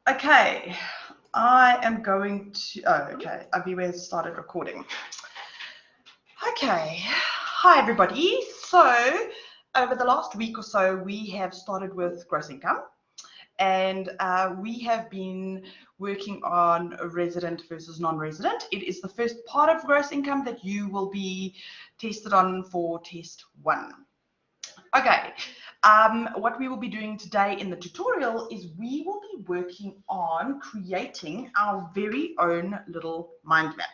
Okay, I am going to, okay, Abiwe has started recording. Okay, hi everybody. So over the last week or so, we have started with gross income, and we have been working on resident versus non-resident. It is the first part of gross income that you will be tested on for test 1. Okay, what we will be doing today in the tutorial is we will be working on creating our very own little mind map.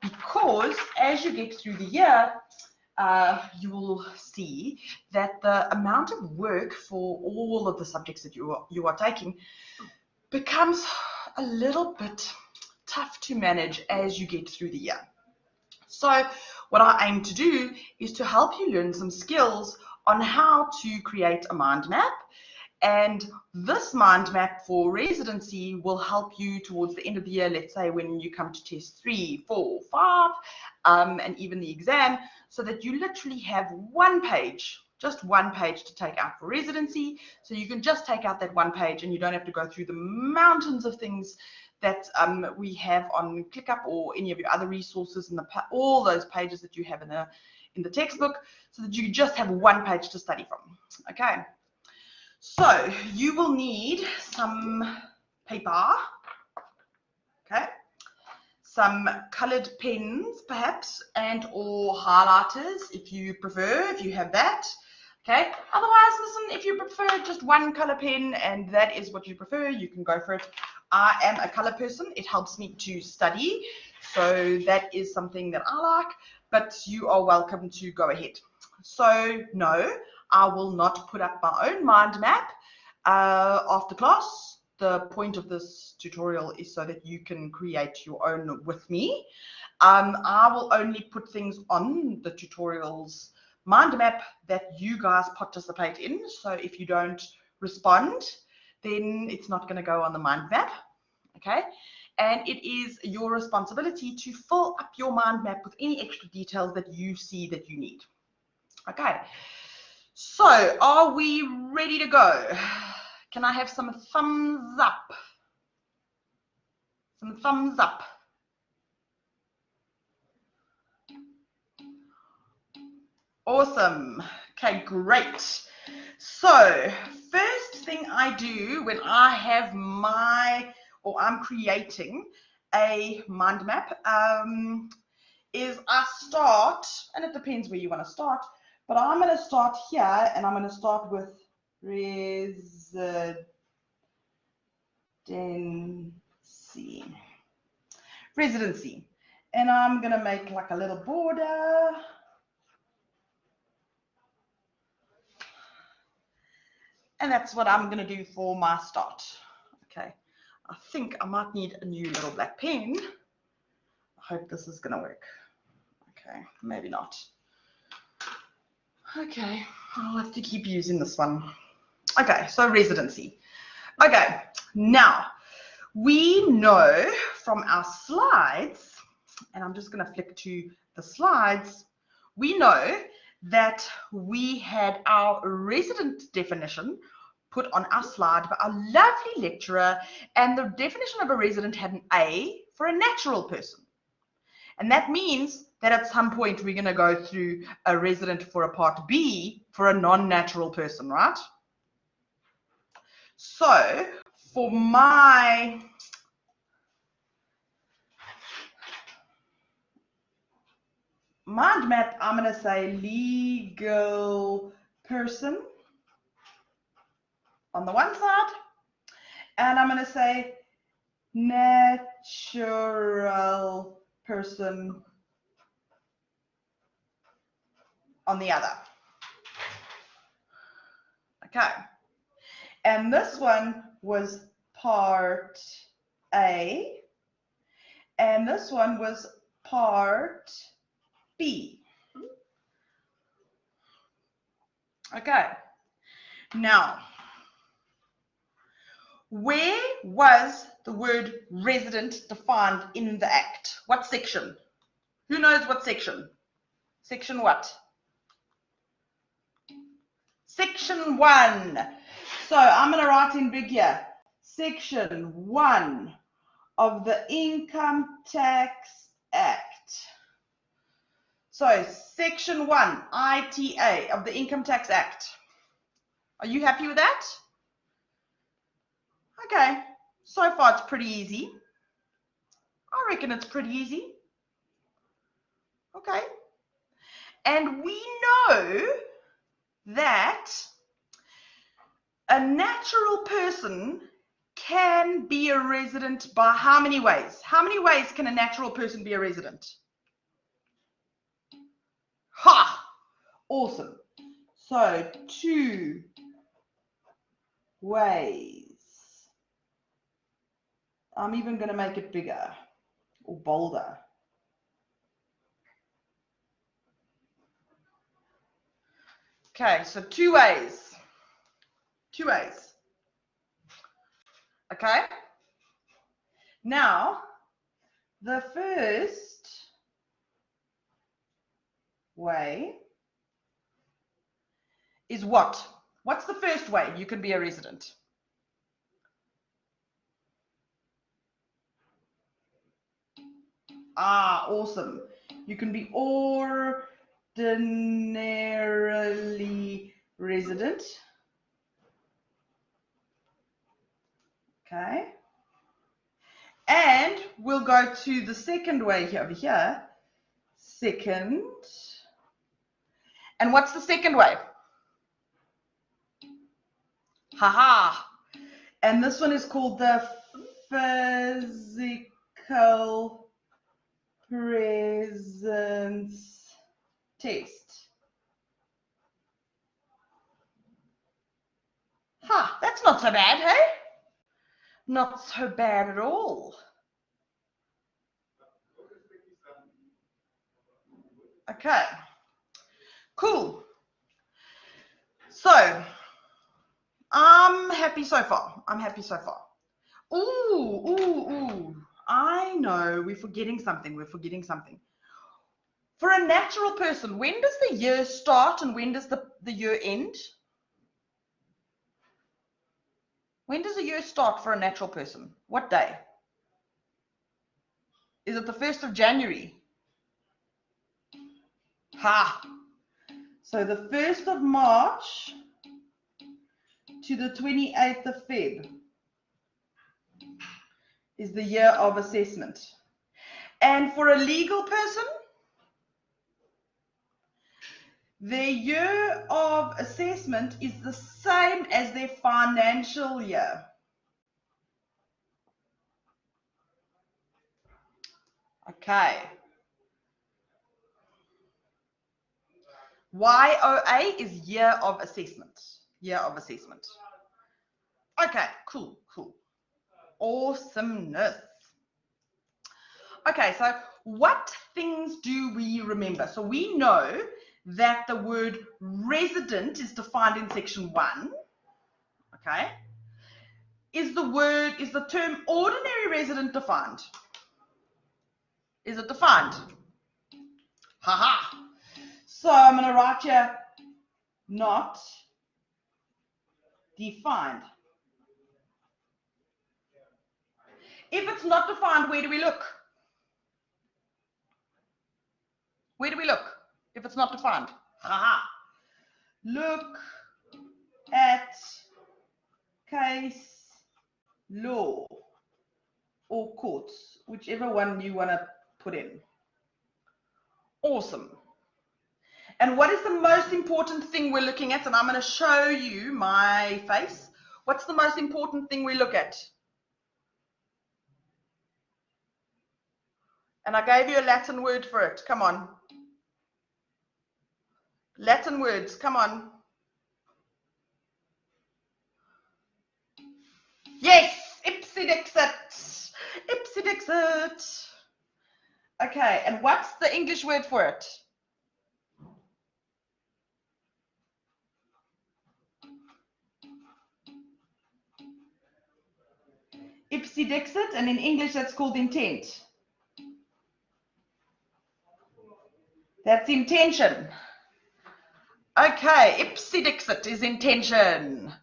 Because as you get through the year, you will see that the amount of work for all of the subjects that you are taking becomes a little bit tough to manage as you get through the year. So what I aim to do is to help you learn some skills on how to create a mind map, and this mind map for residency will help you towards the end of the year, let's say when you come to test 3, 4, 5, and even the exam, so that you literally have one page, just one page to take out for residency. So you can just take out that one page and you don't have to go through the mountains of things that we have on ClickUp or any of your other resources and all those pages that you have in the textbook, so that you just have one page to study from. Okay, so you will need some paper, okay, some colored pens perhaps, and or highlighters if you prefer, if you have that. Okay, otherwise, listen, if you prefer just one color pen and that is what you prefer, you can go for it. I am a color person. It helps me to study, so that is something that I like, but you are welcome to go ahead. So no, I will not put up my own mind map after class. The point of this tutorial is so that you can create your own with me. I will only put things on the tutorials mind map that you guys participate in. So if you don't respond, then it's not going to go on the mind map. Okay, and it is your responsibility to fill up your mind map with any extra details that you see that you need. Okay, so are we ready to go? Can I have some thumbs up? Some thumbs up. Awesome. Okay, great. So first thing I do when I have I'm creating a mind map is I start, and it depends where you want to start, but I'm going to start here, and I'm going to start with residency, and I'm going to make like a little border. And that's what I'm going to do for my start. Okay, I think I might need a new little black pen. I hope this is going to work. Okay, maybe not. Okay, I'll have to keep using this one. Okay, so residency. Okay, now we know from our slides, and I'm just going to flick to the slides, we know that we had our resident definition put on our slide by our lovely lecturer, and the definition of a resident had an A for a natural person. And that means that at some point we're going to go through a resident for a part B for a non-natural person, right? So for my mind map, I'm going to say legal person on the one side, and I'm going to say natural person on the other. Okay, and this one was part A, and this one was part B. Okay, now where was the word resident defined in the Act? What section? Who knows what section? Section what? Section 1. So I'm going to write in big here. Section 1 of the Income Tax Act. So, Section 1, ITA, of the Income Tax Act. Are you happy with that? Okay, so far it's pretty easy. I reckon it's pretty easy. Okay. And we know that a natural person can be a resident by how many ways? How many ways can a natural person be a resident? Ha! Awesome. So 2 ways. I'm even going to make it bigger or bolder. Okay, so 2 ways. 2 ways. Okay. Now, the first way is what? What's the first way you can be a resident? Ah, awesome. You can be ordinarily resident. Okay. And we'll go to the second way here, over here. Second. And what's the second way? Haha. And this one is called the physical presence test. Ha, that's not so bad, hey? Not so bad at all. Okay, cool. So, I'm happy so far. I'm happy so far. Ooh. I know, we're forgetting something. For a natural person, when does the year start and when does the year end? When does the year start for a natural person? What day? Is it the 1st of January? Ha! So the 1st of March to the 28th of Feb is the year of assessment. And for a legal person, their year of assessment is the same as their financial year. Okay. YOA is year of assessment. Year of assessment. Okay, cool. Awesomeness. Okay, so what things do we remember? So we know that the word resident is defined in section 1. Okay. Is the term ordinary resident defined? Is it defined? Haha. So I'm going to write here, not defined. If it's not defined, where do we look? Where do we look if it's not defined? Haha. Look at case law or courts, whichever one you want to put in. Awesome. And what is the most important thing we're looking at? And I'm going to show you my face. What's the most important thing we look at? And I gave you a Latin word for it. Come on. Latin words, come on. Yes, ipsy-dixit. Ipsy-dixit. Okay, and what's the English word for it? Ipsy-dixit, and in English that's called intent. That's intention. Okay, ipsy-dixit is intention.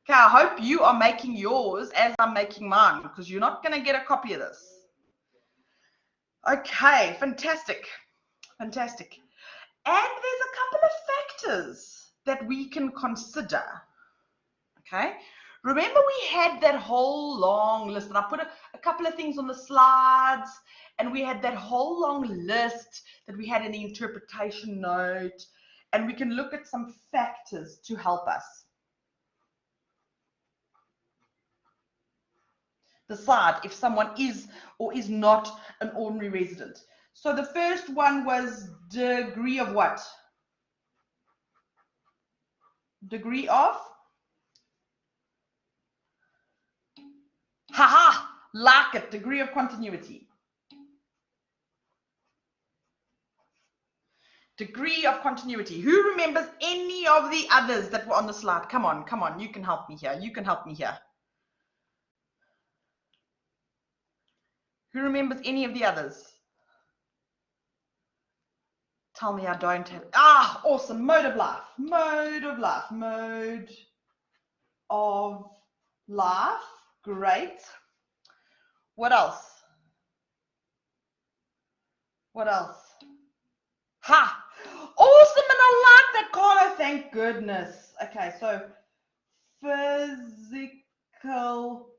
Okay, I hope you are making yours as I'm making mine, because you're not going to get a copy of this. Okay, fantastic. Fantastic. And there's a couple of factors that we can consider. Okay, remember we had that whole long list, and I put a couple of things on the slides, and we had that whole long list that we had in the interpretation note, and we can look at some factors to help us decide if someone is or is not an ordinary resident. So the first one was degree of what? Degree of? Haha, like it, degree of continuity. Degree of continuity. Who remembers any of the others that were on the slide? Come on, you can help me here. You can help me here. Who remembers any of the others? Tell me I don't have. Ah, awesome. Mode of life. Mode of life. Mode of life. Great. What else? What else? Ha! Awesome, and I like that, Carlo. Thank goodness. Okay, so physical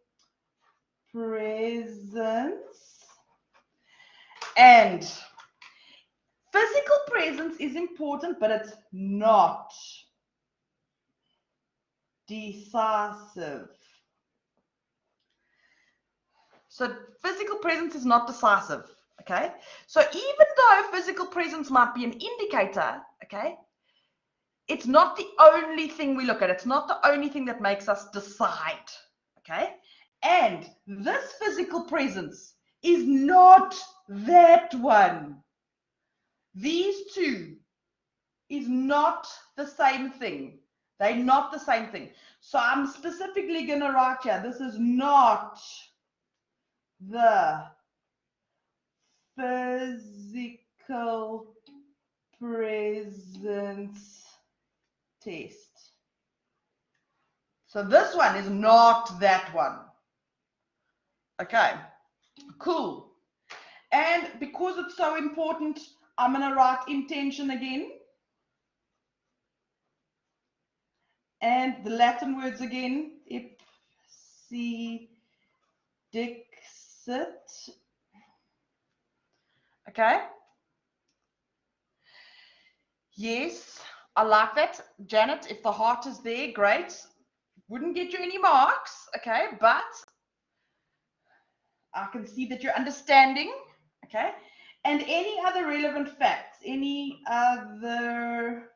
presence. And physical presence is important, but it's not decisive. So physical presence is not decisive, okay? So even though physical presence might be an indicator, okay, it's not the only thing we look at. It's not the only thing that makes us decide, okay? And this physical presence is not that one. These two is not the same thing. They're not the same thing. So I'm specifically going to write here, this is not the physical presence test. So this one is not that one. Okay, cool. And because it's so important, I'm going to write intention again. And the Latin words again, ipsi dixit. Okay. Yes, I like that. Janet, if the heart is there, great. Wouldn't get you any marks, okay, but I can see that you're understanding, okay. And any other relevant facts? Any other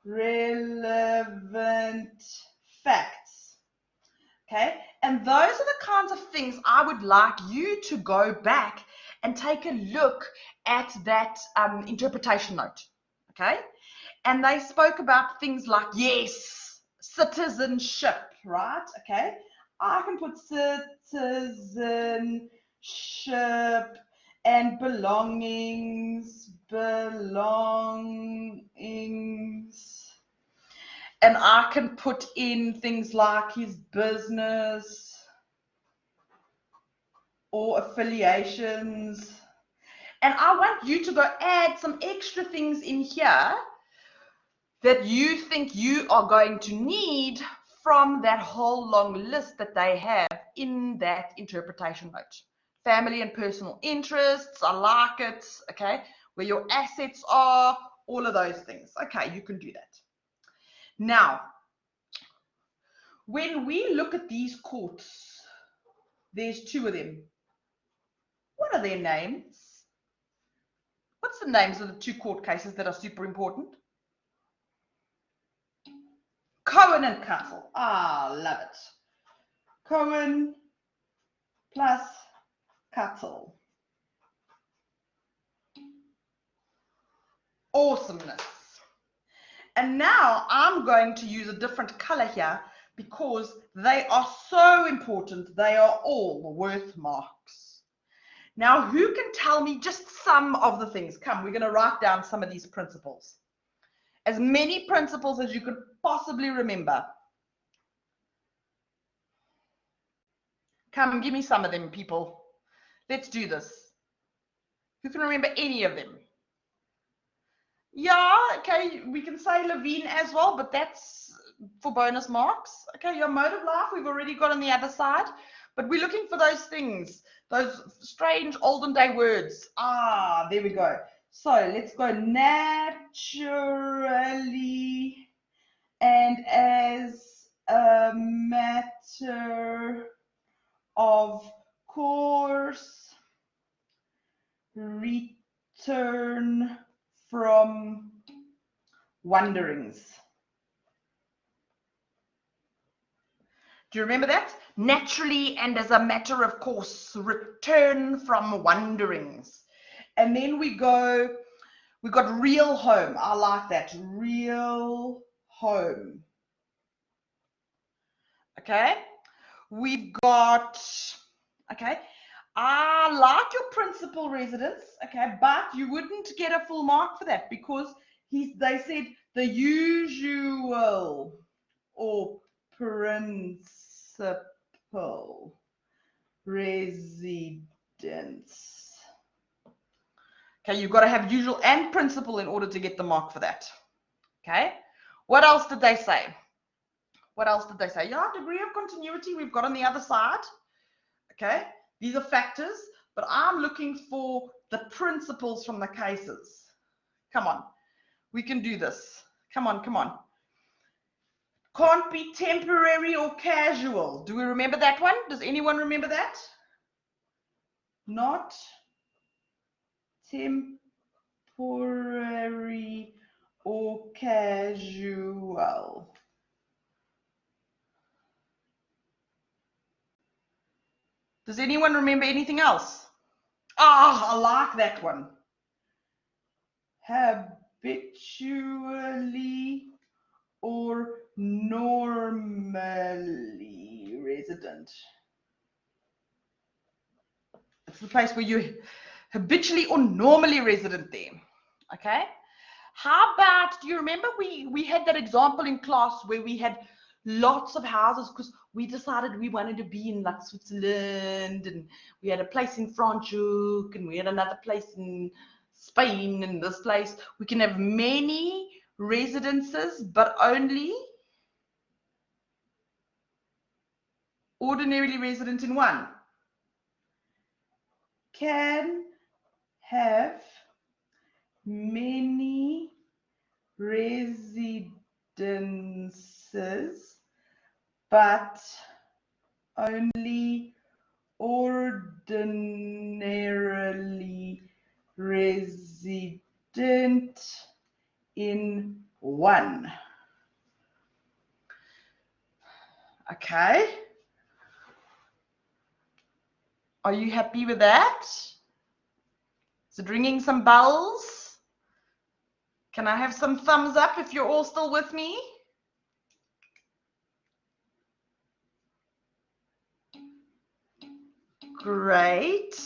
relevant facts? Okay, and those are the kinds of things I would like you to go back and take a look at that interpretation note, okay? And they spoke about things like, yes, citizenship, right? Okay, I can put citizenship and belongings. And I can put in things like his business or affiliations. And I want you to go add some extra things in here that you think you are going to need from that whole long list that they have in that interpretation note. Family and personal interests, I like it, okay? Where your assets are, all of those things. Okay, you can do that. Now, when we look at these courts, there's two of them. What are their names? What's the names of the two court cases that are super important? Cohen and Castle. Ah, love it. Cohen plus Castle. Awesomeness. And now I'm going to use a different color here because they are so important. They are all worth marks. Now, who can tell me just some of the things? Come, we're going to write down some of these principles. As many principles as you could possibly remember. Come, give me some of them, people. Let's do this. Who can remember any of them? Yeah, okay, we can say Levine as well, but that's for bonus marks. Okay, your mode of life, we've already got on the other side, but we're looking for those things, those strange olden day words. Ah, there we go. So let's go naturally and as a matter of course, return from wanderings. Do you remember that? Naturally and as a matter of course, return from wanderings. And then we got real home. I like that. Real home. Okay. We've got, okay, I like your principal residence, okay, but you wouldn't get a full mark for that because they said the usual or principal residence. Okay, you've got to have usual and principal in order to get the mark for that. Okay, what else did they say? What else did they say? Yeah, degree of continuity we've got on the other side. Okay, these are factors, but I'm looking for the principles from the cases. Come on, we can do this. Come on, come on. Can't be temporary or casual. Do we remember that one? Does anyone remember that? Not temporary or casual. Does anyone remember anything else? Ah, I like that one. Habitually or normally resident. It's the place where you're habitually or normally resident there. Okay. How about, do you remember we had that example in class where we had lots of houses because we decided we wanted to be in like Switzerland, and we had a place in Franschhoek, and we had another place in Spain, and this place. We can have many residences, but only ordinarily resident in one. Can have many residences, but only ordinarily resident in one. Okay. Are you happy with that? Is it ringing some bells? Can I have some thumbs up if you're all still with me? Great.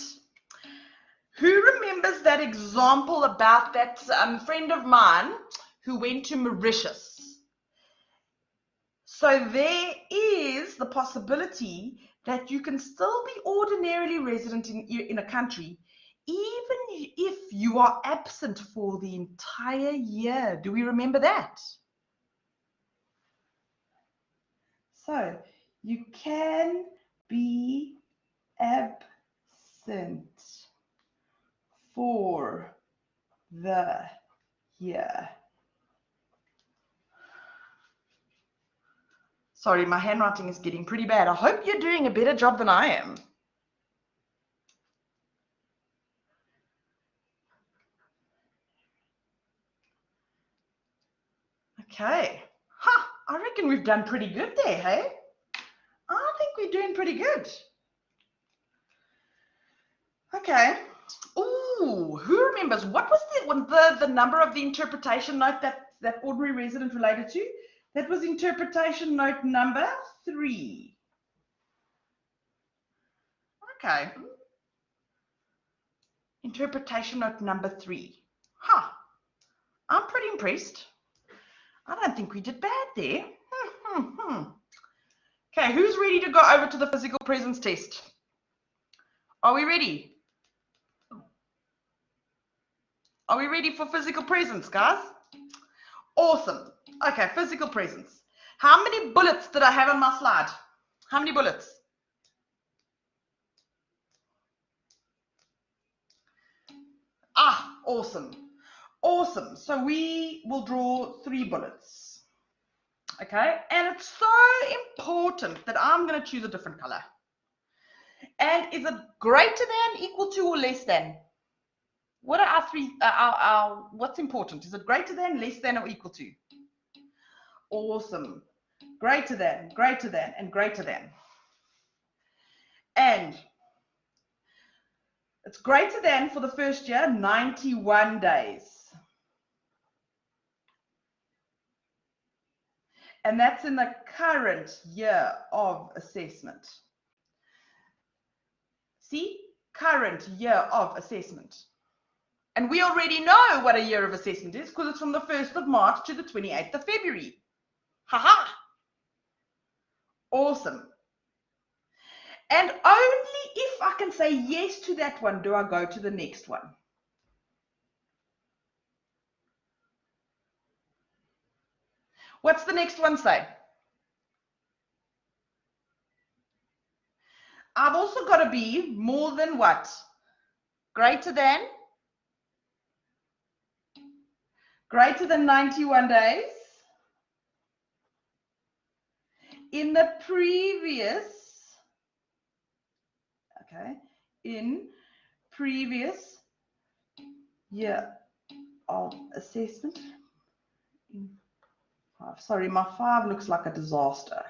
Who remembers that example about that friend of mine who went to Mauritius? So there is the possibility that you can still be ordinarily resident in a country even if you are absent for the entire year. Do we remember that? So you can be absent for the year. Sorry, my handwriting is getting pretty bad. I hope you're doing a better job than I am. Okay. I reckon we've done pretty good there, hey? I think we're doing pretty good. Okay. Ooh, who remembers? What was the number of the interpretation note that ordinary resident related to? That was interpretation note number 3. Okay. Interpretation note number 3. I'm pretty impressed. I don't think we did bad there. Okay, who's ready to go over to the physical presence test? Are we ready? Are we ready for physical presence, guys? Awesome. Okay, physical presence. How many bullets did I have on my slide? How many bullets? Ah, awesome. Awesome. So we will draw 3 bullets. Okay, and it's so important that I'm going to choose a different color. And is it greater than, equal to, or less than? What are our three, what's important? Is it greater than, less than, or equal to? Awesome. Greater than, and greater than. And it's greater than for the first year, 91 days. And that's in the current year of assessment. See? Current year of assessment. And we already know what a year of assessment is because it's from the 1st of March to the 28th of February. Haha! Awesome. And only if I can say yes to that one do I go to the next one. What's the next one say? I've also got to be more than what? Greater than 91 days in the previous, okay, in previous year of assessment. Sorry, my 5 looks like a disaster.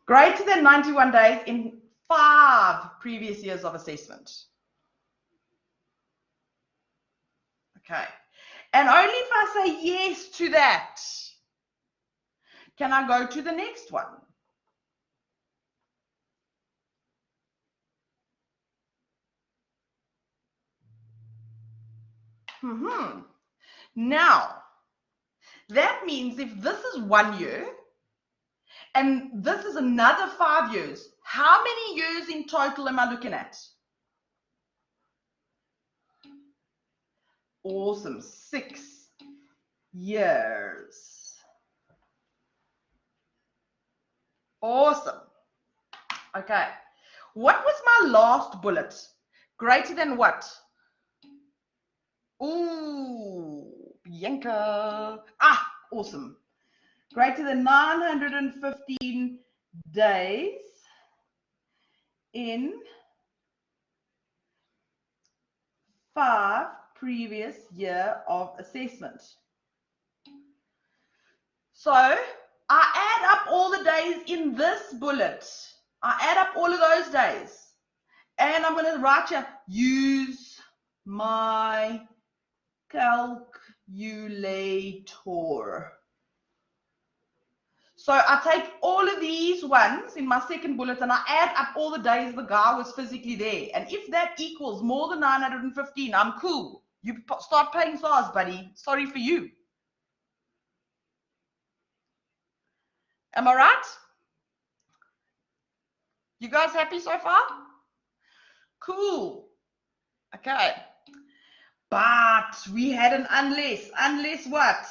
Greater than 91 days in 5 previous years of assessment. Okay. And only if I say yes to that, can I go to the next one. Now, that means if this is 1 year, and this is another 5 years, how many years in total am I looking at? Awesome, 6 years. Awesome. Okay. What was my last bullet? Greater than what? Ooh, Bianca. Ah, awesome. Greater than 915 days in 5 previous year of assessment. So I add up all the days in this bullet. I add up all of those days. And I'm going to write here, use my calculator. So I take all of these ones in my second bullet and I add up all the days the guy was physically there. And if that equals more than 915, I'm cool. You start paying SARS, buddy. Sorry for you. Am I right? You guys happy so far? Cool. Okay. But we had an unless. Unless what?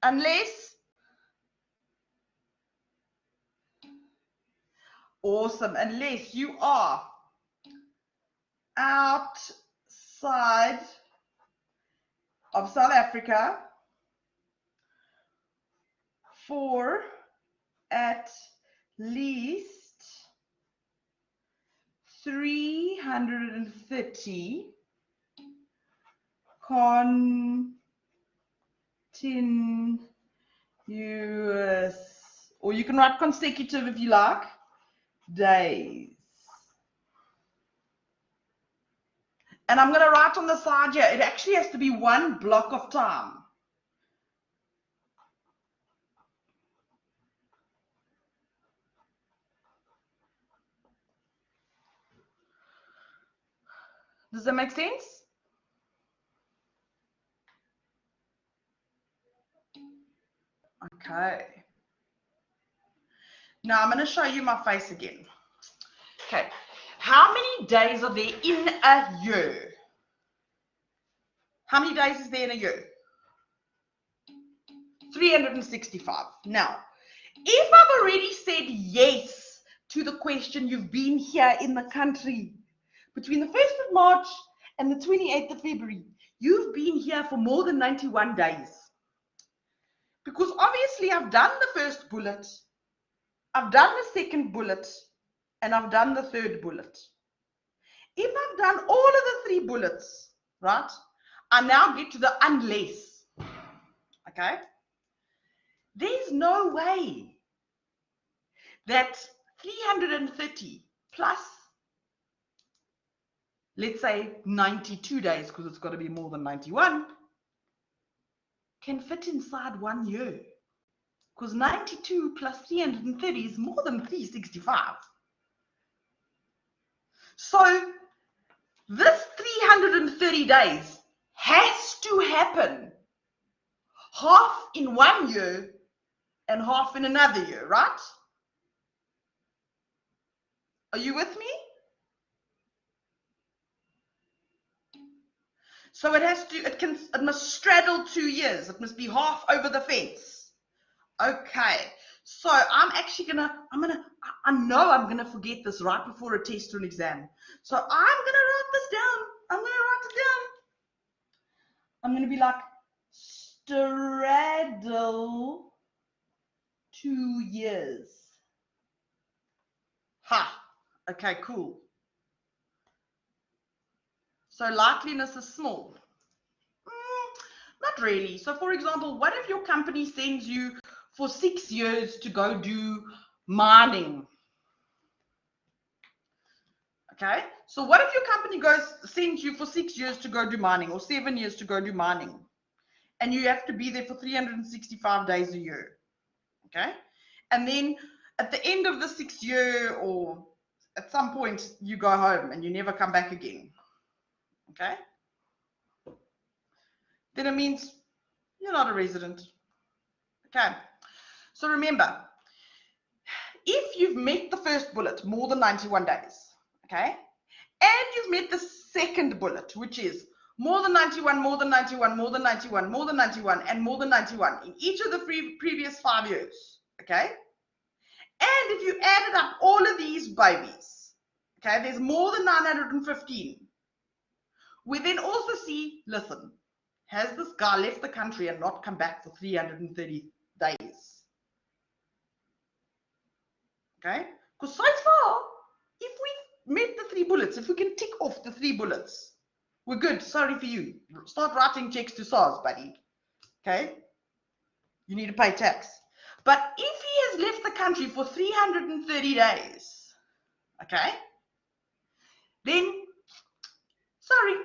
Unless. Awesome. Unless you are outside of South Africa for at least 330 continuous, or you can write consecutive if you like, days. And I'm going to write on the side here, it actually has to be 1 block of time. Does that make sense? Okay. Now I'm going to show you my face again. Okay. How many days are there in a year? How many days is there in a year? 365. Now, if I've already said yes to the question, you've been here in the country between the 1st of March and the 28th of February, you've been here for more than 91 days. Because obviously I've done the first bullet, I've done the second bullet, and I've done the third bullet. If I've done all of the 3 bullets, right, I now get to the unless. Okay? There's no way that 330 plus, let's say 92 days, because it's got to be more than 91, can fit inside 1 year. Because 92 plus 330 is more than 365. So this 330 days has to happen half in 1 year and half in another year, right? Are you with me? So it must straddle 2 years. It must be half over the fence. Okay. So I'm gonna forget this right before a test or an exam. So I'm gonna write this down. I'm gonna write it down. I'm gonna be like, straddle 2 years. Ha. Okay, cool. So likeliness is small. Not really. So for example, what if your company sends you for 6 years to go do mining? Okay, so what if your company sends you for 6 years to go do mining, or 7 years to go do mining, and you have to be there for 365 days a year? Okay, and then at the end of the 6th year, or at some point, you go home and you never come back again. Okay, then it means you're not a resident. Okay, so remember, if you've met the first bullet, more than 91 days, okay, and you've met the second bullet, which is more than 91, more than 91, more than 91, more than 91, and more than 91 in each of the previous 5 years, okay? And if you added up all of these babies, okay, there's more than 915. We then also see, listen, has this guy left the country and not come back for 330 days? Okay, because so far, if we've met the 3 bullets, if we can tick off the 3 bullets, we're good. Sorry for you. Start writing checks to SARS, buddy. Okay, you need to pay tax. But if he has left the country for 330 days, okay, then sorry,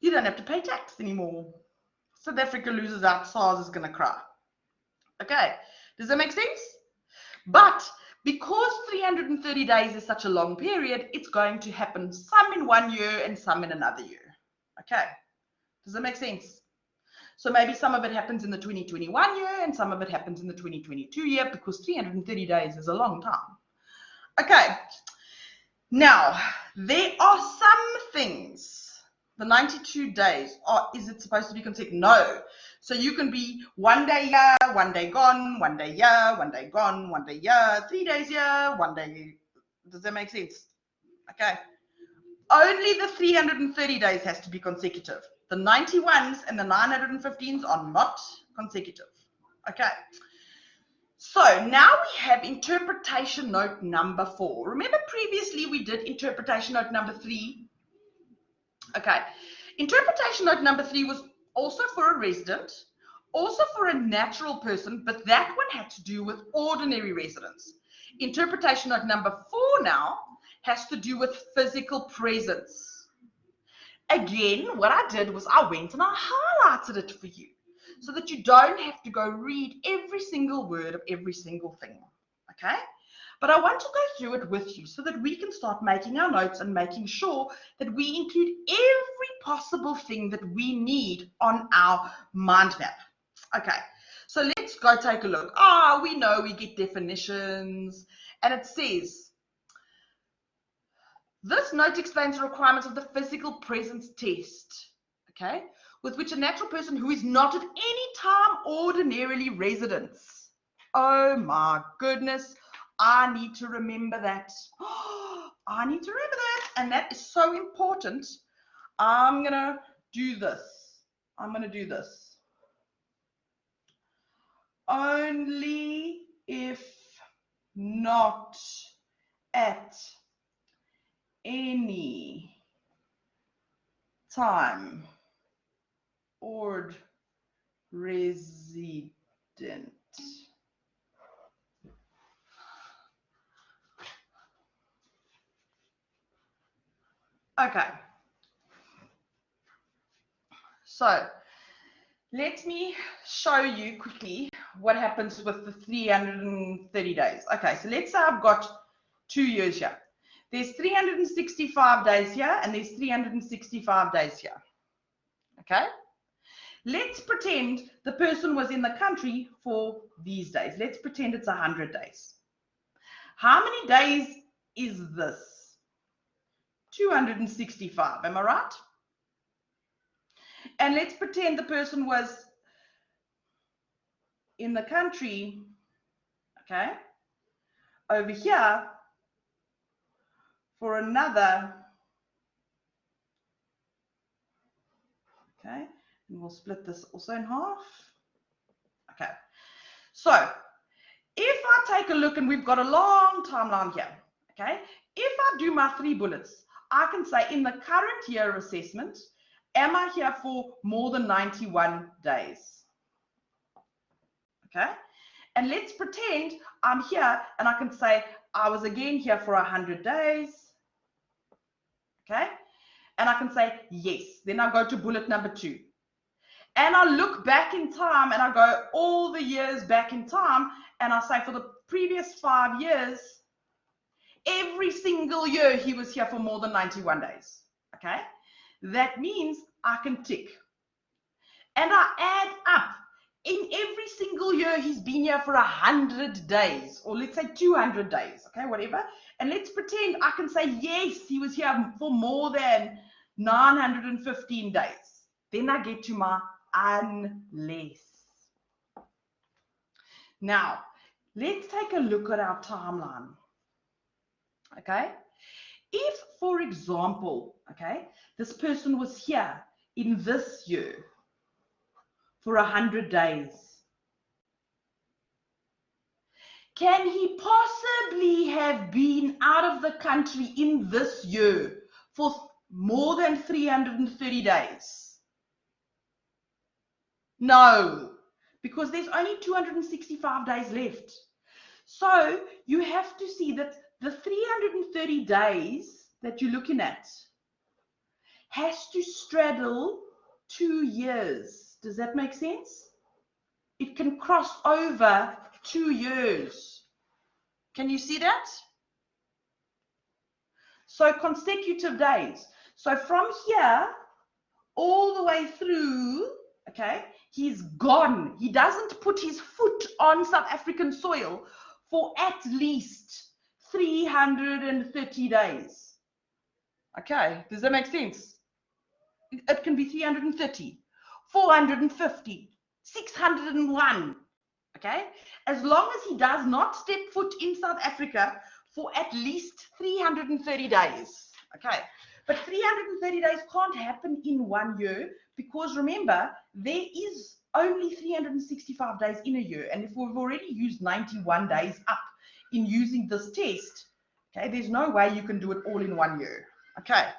you don't have to pay tax anymore. South Africa loses out, SARS is going to cry. Okay, does that make sense? But because 330 days is such a long period, it's going to happen some in 1 year and some in another year. Okay, does that make sense? So maybe some of it happens in the 2021 year and some of it happens in the 2022 year, because 330 days is a long time. Okay, now there are some things. The 92 days, is it supposed to be consecutive? No. So you can be 1 day here, 1 day gone, 1 day here, 1 day gone, 1 day here, 3 days here, 1 day. Does that make sense? Okay. Only the 330 days has to be consecutive. The 91s and the 915s are not consecutive. Okay. So now we have interpretation note number 4. Remember previously we did interpretation note number 3? Okay. Interpretation note number 3 was also for a resident, also for a natural person, but that one had to do with ordinary residents. Interpretation note number 4 now has to do with physical presence. Again, what I did was I went and I highlighted it for you so that you don't have to go read every single word of every single thing. Okay? But I want to go through it with you so that we can start making our notes and making sure that we include every possible thing that we need on our mind map. Okay, So let's go take a look. We know we get definitions, and it says, this note explains the requirements of the physical presence test, okay, with which a natural person who is not at any time ordinarily residents. Oh my goodness, I need to remember that. I need to remember that, and that is so important. I'm going to do this. Only if not at any time or resident. Okay. So let me show you quickly what happens with the 330 days. Okay, so let's say I've got 2 years here. There's 365 days here, and there's 365 days here. Okay? Let's pretend the person was in the country for these days. Let's pretend it's 100 days. How many days is this? 265, am I right? And let's pretend the person was in the country, okay, over here for another, okay, and we'll split this also in half. Okay, so if I take a look, and we've got a long timeline here, okay, if I do my 3 bullets, I can say in the current year assessment, am I here for more than 91 days? Okay, and let's pretend I'm here, and I can say I was again here for 100 days. Okay, and I can say yes. Then I go to bullet number 2, and I look back in time, and I go all the years back in time, and I say for the previous 5 years, every single year he was here for more than 91 days. Okay, that means I can tick, and I add up. In every single year, he's been here for 100 days, or let's say 200 days, okay, whatever. And let's pretend I can say, yes, he was here for more than 915 days. Then I get to my unless. Now, let's take a look at our timeline, okay? If, for example, okay, this person was here in this year for 100 days, can he possibly have been out of the country in this year for more than 330 days? No, because there's only 265 days left. So you have to see that the 330 days that you're looking at has to straddle 2 years. Does that make sense? It can cross over 2 years. Can you see that? So consecutive days. So from here all the way through, okay, he's gone. He doesn't put his foot on South African soil for at least 330 days. Okay, does that make sense? It can be 330, 450, 601. Okay, as long as he does not step foot in South Africa for at least 330 days. Okay, but 330 days can't happen in 1 year, because remember, there is only 365 days in a year, and if we've already used 91 days up in using this test, okay, there's no way you can do it all in 1 year. Okay,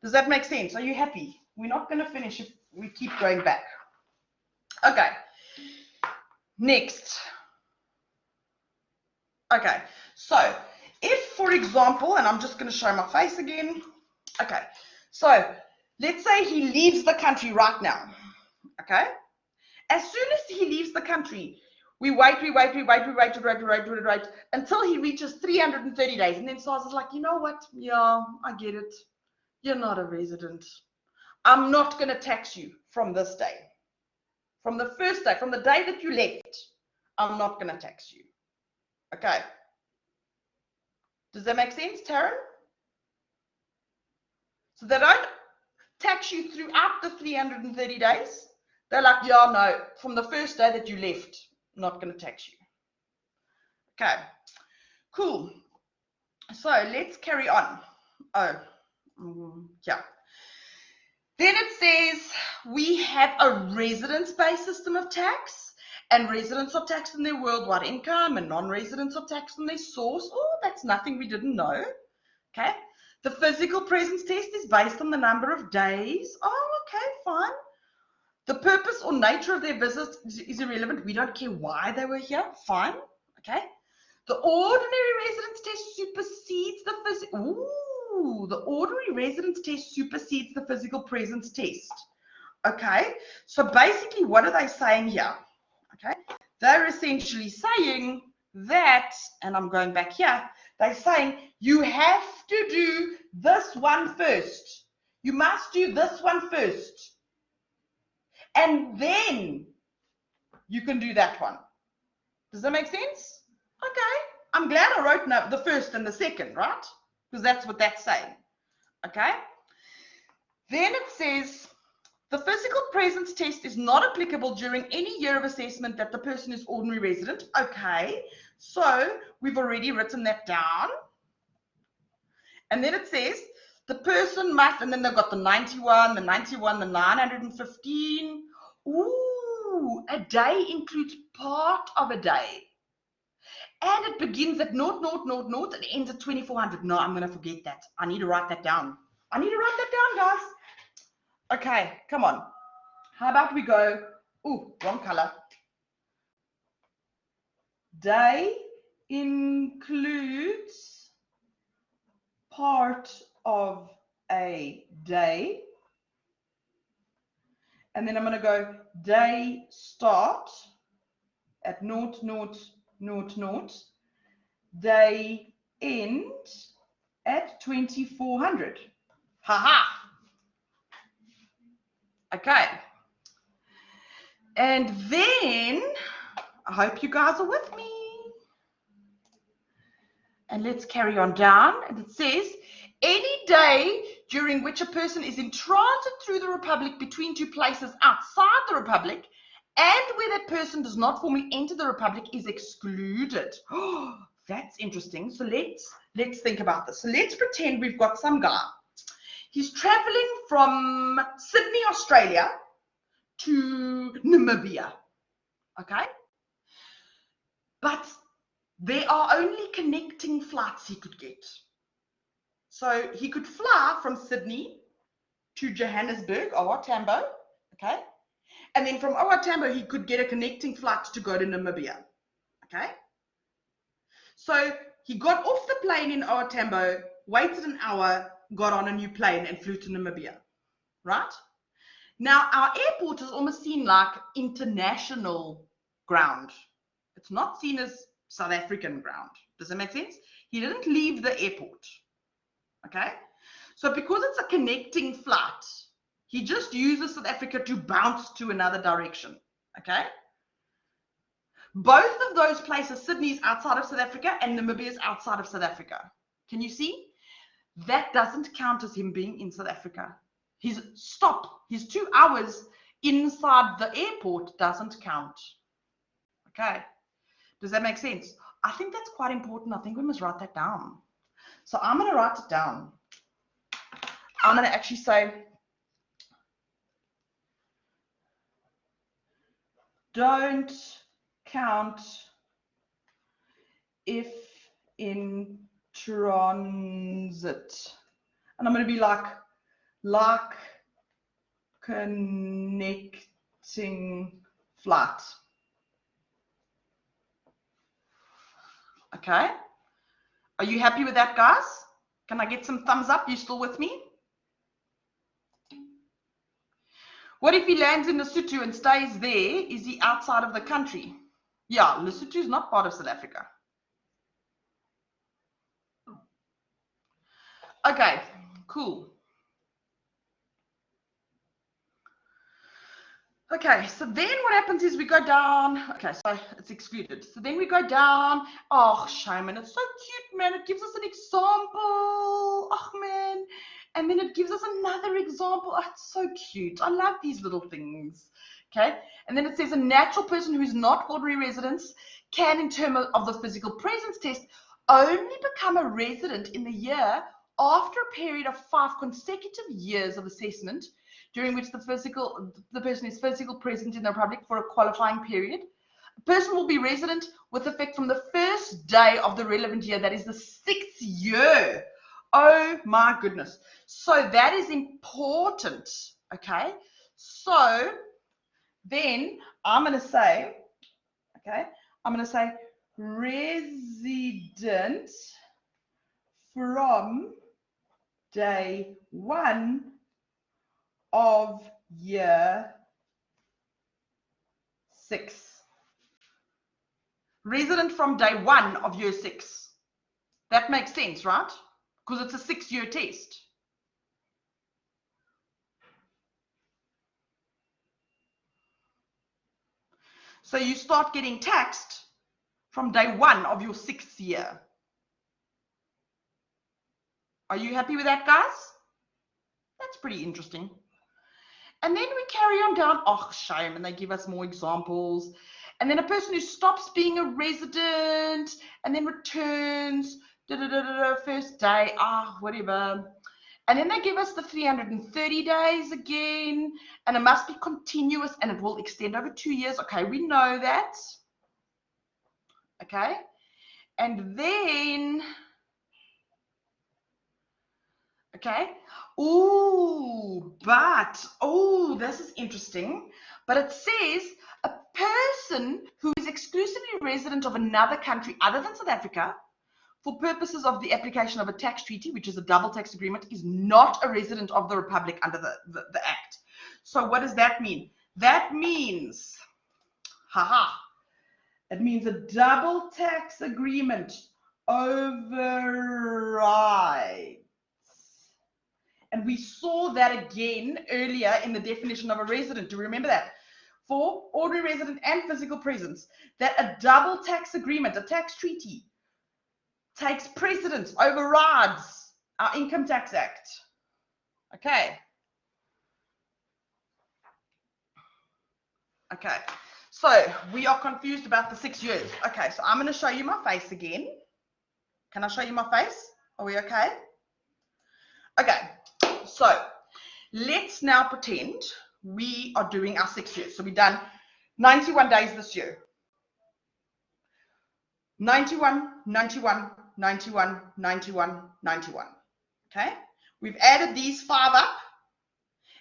does that make sense? Are you happy? We're not going to finish if we keep going back. Okay. Next. Okay, so if, for example, and I'm just going to show my face again. Okay, so let's say he leaves the country right now. Okay, as soon as he leaves the country, we wait until he reaches 330 days. And then SARS is like, you know what? Yeah, I get it. You're not a resident. I'm not going to tax you from this day. from the first day, from the day that you left, I'm not going to tax you. Okay. Does that make sense, Taryn? So they don't tax you throughout the 330 days. They're like, yeah, no, from the first day that you left, not going to tax you. Okay, cool. So let's carry on. Oh, yeah. Then it says we have a residence-based system of tax, and residents are taxed on their worldwide income, and non-residents are taxed on their source. Oh, that's nothing we didn't know. Okay. The physical presence test is based on the number of days. Oh, okay, fine. The purpose or nature of their visit is irrelevant. We don't care why they were here. Fine. Okay. The ordinary residence test supersedes the physical. Ooh, the ordinary residence test supersedes the physical presence test. Okay. So basically, what are they saying here? Okay. They're essentially saying that, and I'm going back here, they're saying you have to do this one first. You must do this one first. And then you can do that one. Does that make sense? Okay. I'm glad I wrote the first and the second, right? Because that's what that's saying. Okay. Then it says the physical presence test is not applicable during any year of assessment that the person is ordinary resident. Okay. So we've already written that down. And then it says the person must, and then they've got the 91, the 915. Ooh, a day includes part of a day. And it begins at 0, 0, 0, 0, and ends at 2400. No, I'm going to forget that. I need to write that down. I need to write that down, guys. Okay, come on. How about we go, ooh, wrong color. Day includes part of a day. And then I'm going to go day start at 0, 0, 0, 0. Day end at 2400. Haha. Okay. And then, I hope you guys are with me. And let's carry on down. And it says, any day during which a person is in transit through the Republic between two places outside the Republic and where that person does not formally enter the Republic is excluded. Oh, that's interesting. So let's think about this. So let's pretend we've got some guy. He's traveling from Sydney, Australia to Namibia. Okay? But there are only connecting flights he could get. So he could fly from Sydney to Johannesburg, OR Tambo, okay? And then from OR Tambo, he could get a connecting flight to go to Namibia, okay? So he got off the plane in OR Tambo, waited an hour, got on a new plane and flew to Namibia, right? Now, our airport is almost seen like international ground. It's not seen as South African ground. Does that make sense? He didn't leave the airport. Okay? So because it's a connecting flight, he just uses South Africa to bounce to another direction. Okay? Both of those places, Sydney's outside of South Africa and Namibia's outside of South Africa. Can you see? That doesn't count as him being in South Africa. His stop, his 2 hours inside the airport doesn't count. Okay? Does that make sense? I think that's quite important. I think we must write that down. So I'm going to write it down. I'm going to actually say, don't count if in transit. And I'm going to be like connecting flight. Okay. Are you happy with that, guys? Can I get some thumbs up? You still with me? What if he lands in Lesotho and stays there? Is he outside of the country? Yeah, Lesotho is not part of South Africa. Okay, cool. Okay, so then what happens is we go down. Okay, so it's excluded. So then we go down. Oh, shame, and it's so cute, man. It gives us an example. Oh, man. And then it gives us another example. Oh, it's so cute. I love these little things. Okay, and then it says a natural person who is not ordinary residents can, in terms of the physical presence test, only become a resident in the year after a period of 5 consecutive years of assessment, during which the person is physically present in the Republic for a qualifying period. A person will be resident with effect from the first day of the relevant year, that is the 6th year. Oh my goodness. So that is important. Okay. So then I'm going to say, resident from day 1 of year 6. Resident from day 1 of year 6. That makes sense, right? Because it's a 6-year test. So you start getting taxed from day 1 of your 6th year. Are you happy with that, guys? That's pretty interesting. And then we carry on down. Oh, shame. And they give us more examples. And then a person who stops being a resident and then returns, first day, whatever. And then they give us the 330 days again, and it must be continuous and it will extend over 2 years. Okay, we know that. Okay. And then, okay. This is interesting. But it says a person who is exclusively resident of another country other than South Africa for purposes of the application of a tax treaty, which is a double tax agreement, is not a resident of the Republic under the Act. So what does that mean? That means, it means a double tax agreement overrides. And we saw that again earlier in the definition of a resident. Do you remember that? For ordinary resident and physical presence, that a double tax agreement, a tax treaty, takes precedence, overrides our Income Tax Act. Okay. Okay. So we are confused about the 6 years. Okay, so I'm going to show you my face again. Can I show you my face? Are we okay? Okay. So let's now pretend we are doing our 6 years. So we've done 91 days this year. 91, 91, 91, 91, 91. Okay? We've added these 5 up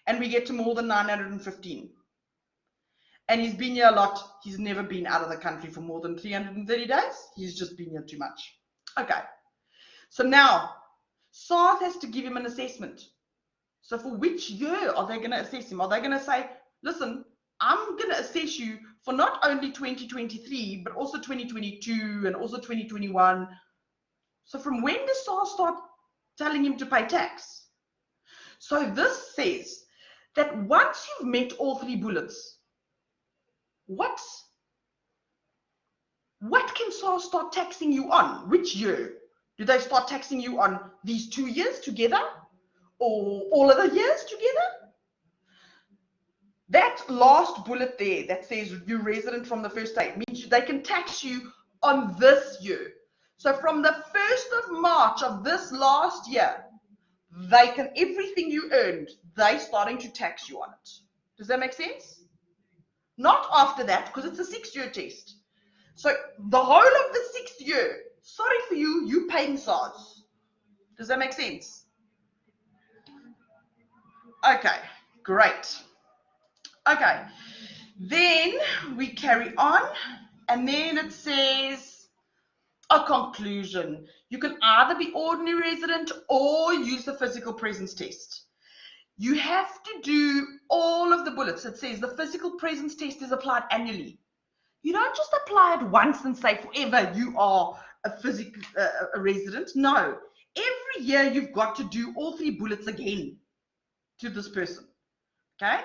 and we get to more than 915. And he's been here a lot. He's never been out of the country for more than 330 days. He's just been here too much. Okay. So now, SARS has to give him an assessment. So for which year are they going to assess him? Are they going to say, listen, I'm going to assess you for not only 2023, but also 2022 and also 2021. So from when does SARS start telling him to pay tax? So this says that once you've met all 3 bullets, what can SARS start taxing you on? Which year? Do they start taxing you on these 2 years together? Or all of the years together? That last bullet there that says you're resident from the first day means they can tax you on this year. So from the 1st of March of this last year, they can, everything you earned, they're starting to tax you on it. Does that make sense? Not after that, because it's a 6-year test. So the whole of the 6th year, sorry for you, you paying SARS. Does that make sense? Okay, great. Okay, then we carry on, and then it says a conclusion. You can either be ordinary resident or use the physical presence test. You have to do all of the bullets. It says the physical presence test is applied annually. You don't just apply it once and say forever you are a resident. No, every year you've got to do all 3 bullets again to this person. Okay?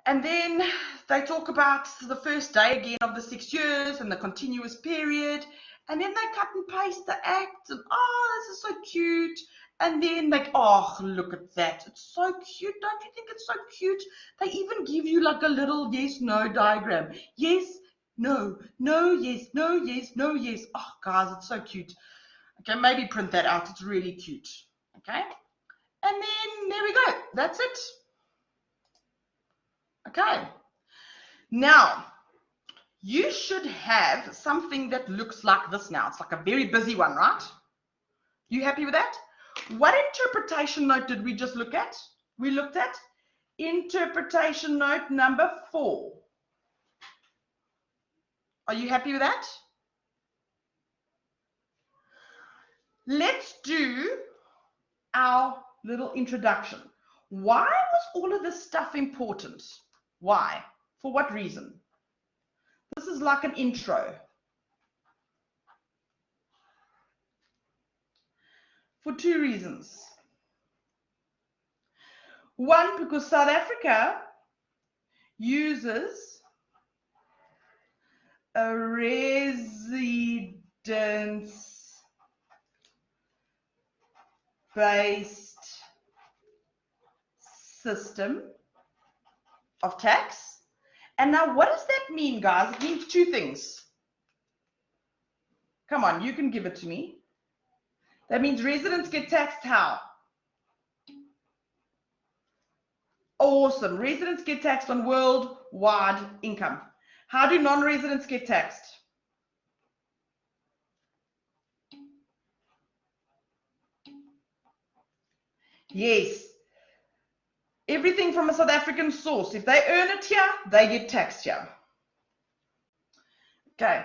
And then they talk about the first day again of the 6 years and the continuous period. And then they cut and paste the act. And oh, this is so cute. And then like, oh, look at that. It's so cute. Don't you think it's so cute? They even give you like a little yes, no diagram. Yes, no, no, yes, no, yes, no, yes. Oh, guys, it's so cute. Okay, maybe print that out. It's really cute. Okay. And then there we go. That's it. Okay. Now, you should have something that looks like this now. It's like a very busy one, right? You happy with that? What interpretation note did we just look at? We looked at interpretation note number 4. Are you happy with that? Let's do our little introduction. Why was all of this stuff important? Why? For what reason? This is like an intro. For 2 reasons. One, because South Africa uses a residence-based system of tax. And now what does that mean, guys? It means 2 things. Come on, you can give it to me. That means residents get taxed how? Awesome. Residents get taxed on worldwide income. How do non-residents get taxed? Yes. Everything from a South African source. If they earn it here, they get taxed here. Okay.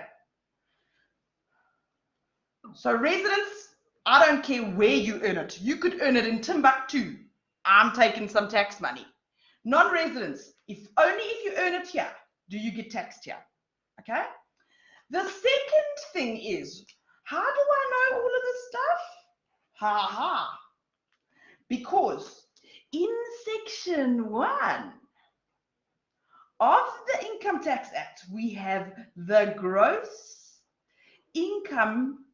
So residents, I don't care where you earn it. You could earn it in Timbuktu. I'm taking some tax money. Non-residents, only if you earn it here, do you get taxed here. Okay? The second thing is, how do I know all of this stuff? Ha ha. Because in section 1 of the Income Tax Act, we have the gross income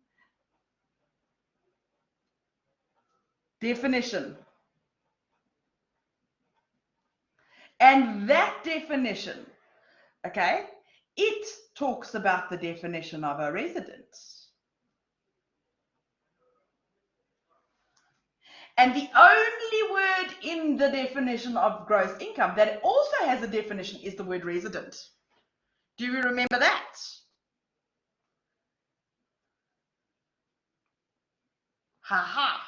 definition. And that definition, okay, it talks about the definition of a resident. And the only word in the definition of gross income that also has a definition is the word resident. Do you remember that? Ha ha.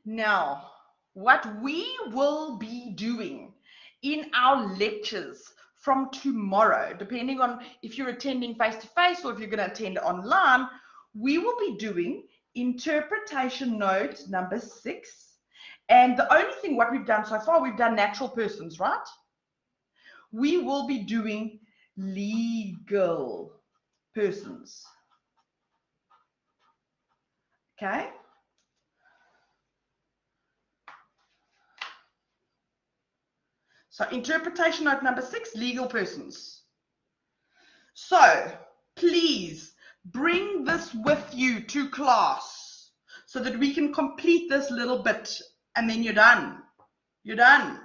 Now, what we will be doing in our lectures from tomorrow, depending on if you're attending face-to-face or if you're going to attend online, we will be doing interpretation note number 6. And the only thing what we've done so far, we've done natural persons, right? We will be doing legal persons. Okay? So interpretation note number 6, legal persons. So please bring this with you to class so that we can complete this little bit and then you're done. You're done.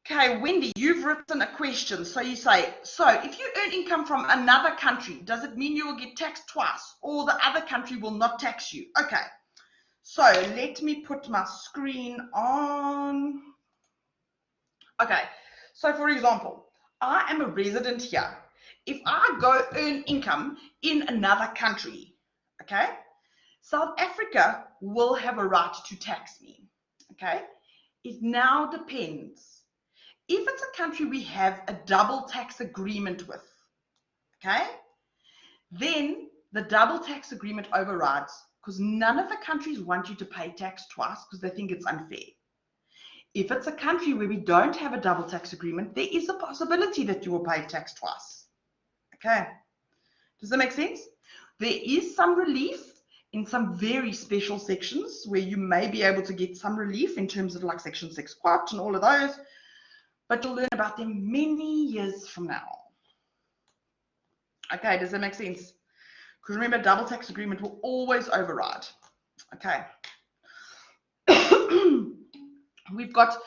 Okay, Wendy, you've written a question. So you say, so if you earn income from another country, does it mean you will get taxed twice or the other country will not tax you? Okay. So let me put my screen on. Okay, so for example, I am a resident here. If I go earn income in another country, okay, South Africa will have a right to tax me, okay? It now depends. If it's a country we have a double tax agreement with, okay, then the double tax agreement overrides because none of the countries want you to pay tax twice because they think it's unfair. If it's a country where we don't have a double tax agreement, there is a possibility that you will pay tax twice. Okay, does that make sense? There is some relief in some very special sections where you may be able to get some relief in terms of like section 6 quat and all of those, but you'll learn about them many years from now. Okay, does that make sense? Because remember, double tax agreement will always override. Okay. We've got,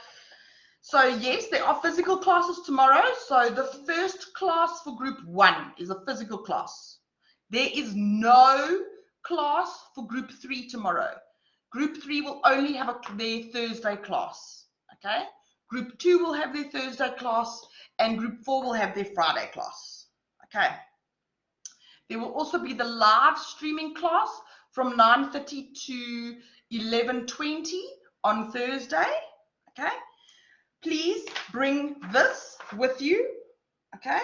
so yes, there are physical classes tomorrow. So the first class for group 1 is a physical class. There is no class for group 3 tomorrow. Group 3 will only have their Thursday class. Okay. Group 2 will have their Thursday class, and group 4 will have their Friday class. Okay. There will also be the live streaming class from 9:30 to 11:20 on Thursday. Okay. Please bring this with you. Okay.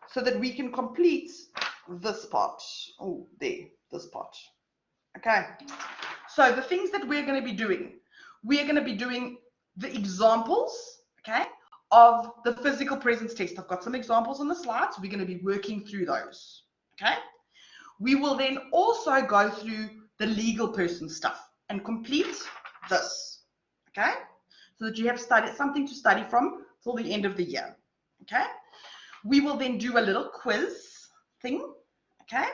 So that we can complete this part. Oh, there, this part. Okay. So the things that we're going to be doing, we are going to be doing the examples, okay, of the physical presence test. I've got some examples on the slides. We're going to be working through those, okay? We will then also go through the legal person stuff and complete this, okay? So that you have something to study from till the end of the year, okay? We will then do a little quiz thing, okay?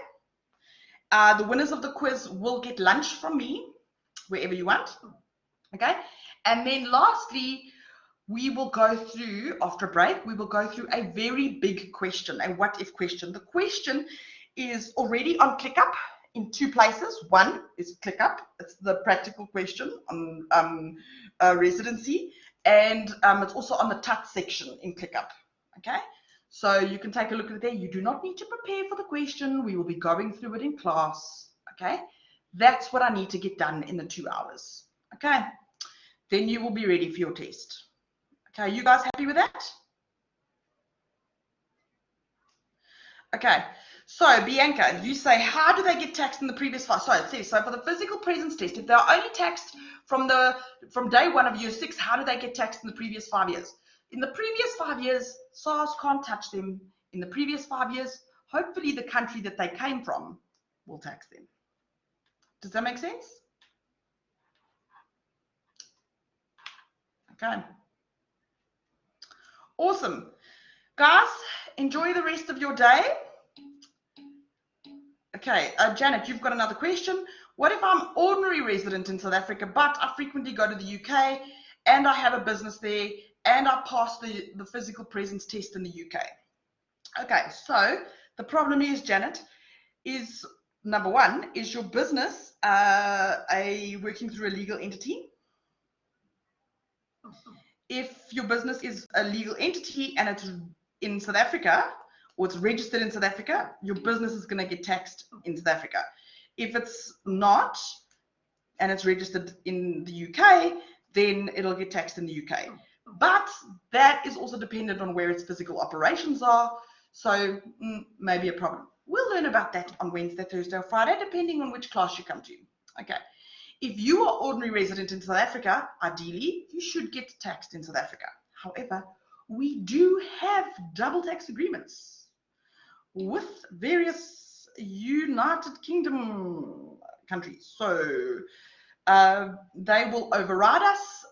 The winners of the quiz will get lunch from me, wherever you want, okay? And then lastly, we will go through, after a break, we will go through a very big question, a what-if question. The question is already on ClickUp in 2 places. One is ClickUp. It's the practical question on residency. And it's also on the TUT section in ClickUp, okay? So you can take a look at it there. You do not need to prepare for the question. We will be going through it in class, okay? That's what I need to get done in the 2 hours, okay? Then you will be ready for your test. Okay, you guys happy with that? Okay, so Bianca, you say, how do they get taxed in the previous 5? So it says, so for the physical presence test, if they're only taxed from day 1 of year 6, how do they get taxed in the previous 5 years? In the previous 5 years, SARS can't touch them. In the previous 5 years, hopefully the country that they came from will tax them. Does that make sense? Okay. Awesome. Guys, enjoy the rest of your day. Okay, Janet, you've got another question. What if I'm ordinary resident in South Africa, but I frequently go to the UK and I have a business there and I pass the physical presence test in the UK? Okay, so the problem is, Janet, is number 1, is your business working through a legal entity? If your business is a legal entity and it's in South Africa, or it's registered in South Africa, your business is going to get taxed in South Africa. If it's not, and it's registered in the UK, then it'll get taxed in the UK. But that is also dependent on where its physical operations are, so maybe a problem. We'll learn about that on Wednesday, Thursday, or Friday, depending on which class you come to. Okay. If you are ordinary resident in South Africa, ideally, you should get taxed in South Africa. However, we do have double tax agreements with various United Kingdom countries. So they will override us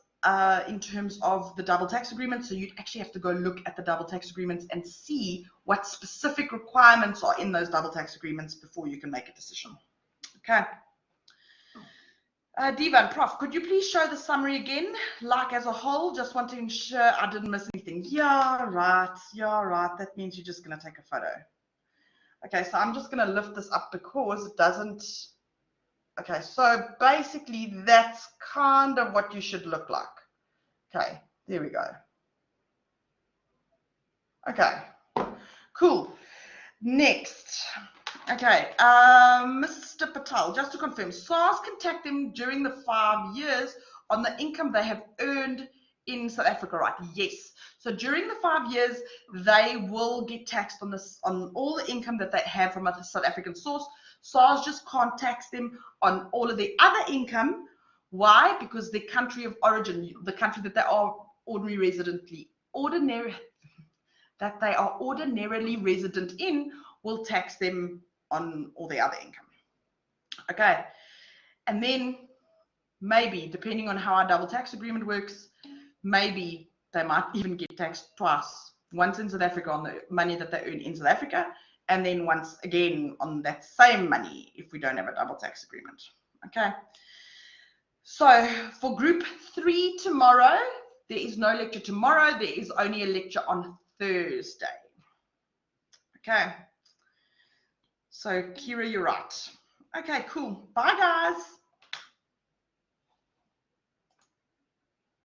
in terms of the double tax agreement. So you'd actually have to go look at the double tax agreements and see what specific requirements are in those double tax agreements before you can make a decision. Okay. Diva and Prof, could you please show the summary again, like as a whole? Just want to ensure I didn't miss anything. Yeah, right. That means you're just going to take a photo. Okay, so I'm just going to lift this up because it doesn't. Okay, so basically that's kind of what you should look like. Okay, there we go. Okay, cool. Next. Okay, Mr. Patel, just to confirm, SARS can tax them during the 5 years on the income they have earned in South Africa, right? Yes. So during the 5 years, they will get taxed on this, on all the income that they have from a South African source. SARS just can't tax them on all of their other income. Why? Because the country of origin, the country that they are ordinarily resident in, will tax them on all the other income. Okay, and then maybe, depending on how our double tax agreement works, maybe they might even get taxed twice. Once in South Africa on the money that they earn in South Africa, and then once again on that same money if we don't have a double tax agreement. Okay. So for group 3 tomorrow, there is no lecture tomorrow. There is only a lecture on Thursday. Okay. So Kira, you're right. Okay, cool. Bye, guys.